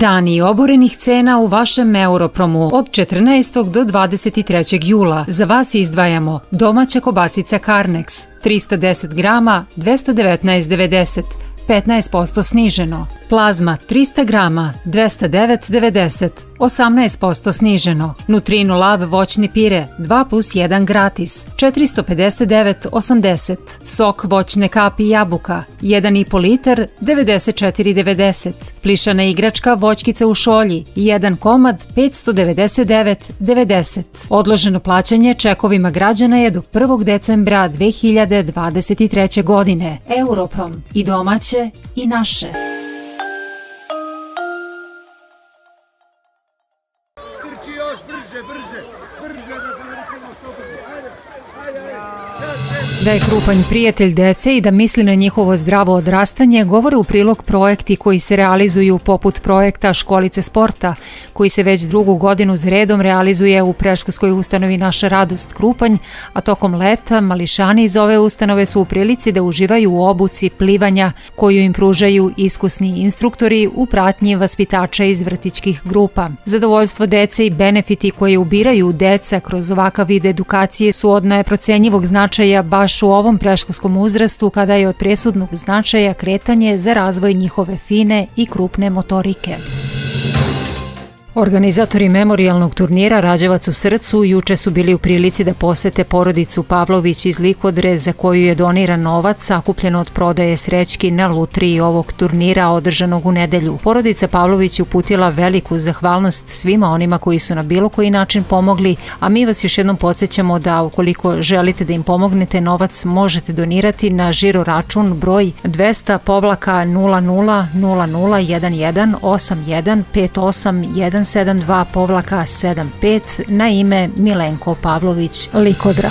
Dani oborenih cena u vašem Europromu od 14. do 23. jula. Za vas izdvajamo domaća kobasica Carnex 310 grama 219,90, 15% sniženo. Plazma 300 grama 209,90, 18% sniženo. Nutrino Lab voćni pire 2+1 gratis 459,80. Sok voćne kapi jabuka 1,5 litar 94,90. Plišana igračka voćkica u šolji 1 komad 599,90. Odloženo plaćanje čekovima građana je do 1. decembra 2023. godine. Europrom, i domaće i naše. Da je Krupanj prijatelj dece i da misli na njihovo zdravo odrastanje govore u prilog projekti koji se realizuju poput projekta Školice sporta, koji se već drugu godinu za redom realizuje u predškolskoj ustanovi Naša radost Krupanj, a tokom leta mališani iz ove ustanove su u prilici da uživaju u obuci plivanja koju im pružaju iskusni instruktori u pratnji vaspitača iz vrtićkih grupa. Zadovoljstvo dece i benefiti koje ubiraju deca kroz ovakav vid edukacije su od neprocenjivog značaja baš u ovom predškolskom uzrastu kada je od presudnog značaja kretanje za razvoj njihove fine i krupne motorike. Organizatori memorijalnog turnira Rađevac u srcu juče su bili u prilici da posete porodicu Pavlović iz Likodre za koju je doniran novac sakupljen od prodaje srećki na lutriji ovog turnira održanog u nedelju. Porodica Pavlović uputila veliku zahvalnost svima onima koji su na bilo koji način pomogli, a mi vas još jednom podsjećamo da ukoliko želite da im pomognete, novac možete donirati na žiro račun broj 200-00-00-81-81-58-172-75 na ime Milenko Pavlović Likodra.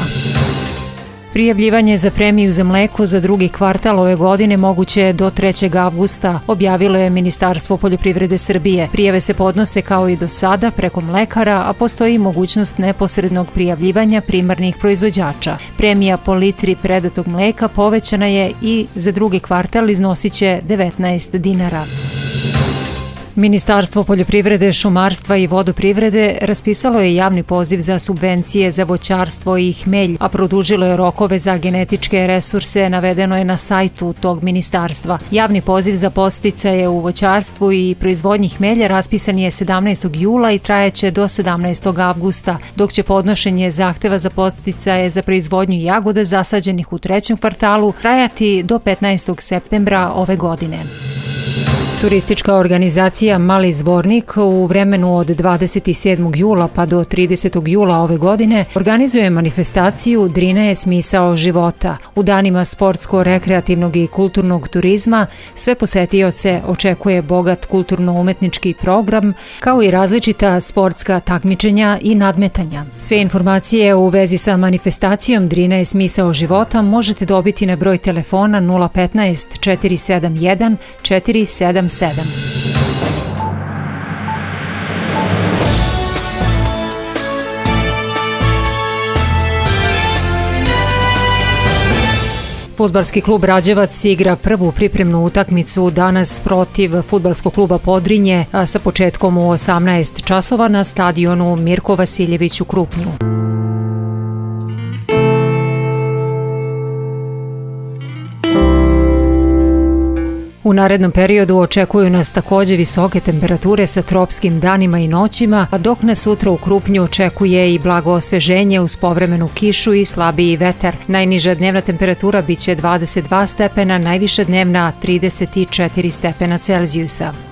Prijavljivanje za premiju za mleko za drugi kvartal ove godine moguće je do 3. avgusta, objavilo je Ministarstvo poljoprivrede Srbije. Prijave se podnose kao i do sada preko mlekara, a postoji mogućnost neposrednog prijavljivanja primarnih proizvođača. Premija po litri predatog mleka povećana je i za drugi kvartal iznosiće 19 dinara. Ministarstvo poljoprivrede, šumarstva i vodoprivrede raspisalo je javni poziv za subvencije za voćarstvo i hmelj, a produžilo je rokove za genetičke resurse, navedeno je na sajtu tog ministarstva. Javni poziv za podsticaje u voćarstvu i proizvodnji hmelja raspisan je 17. jula i trajaće do 17. avgusta, dok će podnošenje zahteva za podsticaje za proizvodnju jagoda zasađenih u trećem kvartalu trajati do 15. septembra ove godine. Turistička organizacija Mali Zvornik u vremenu od 27. jula pa do 30. jula ove godine organizuje manifestaciju Drina je smisao života. U danima sportsko-rekreativnog i kulturnog turizma sve posetioce očekuje bogat kulturno-umetnički program kao i različita sportska takmičenja i nadmetanja. Sve informacije u vezi sa manifestacijom Drina je smisao života možete dobiti na broj telefona 015 471 477. Fudbalski klub Rađevac igra prvu pripremnu utakmicu danas protiv fudbalskog kluba Podrinje sa početkom u 18 časova na stadionu Mirko Vasiljević u Krupnju. U narednom periodu očekuju nas takođe visoke temperature sa tropskim danima i noćima, a dok nas sutra u Krupnju očekuje i blago osveženje uz povremenu kišu i slabiji vetar. Najniža dnevna temperatura biće 22 stepena, najviša dnevna 34 stepena Celzijusa.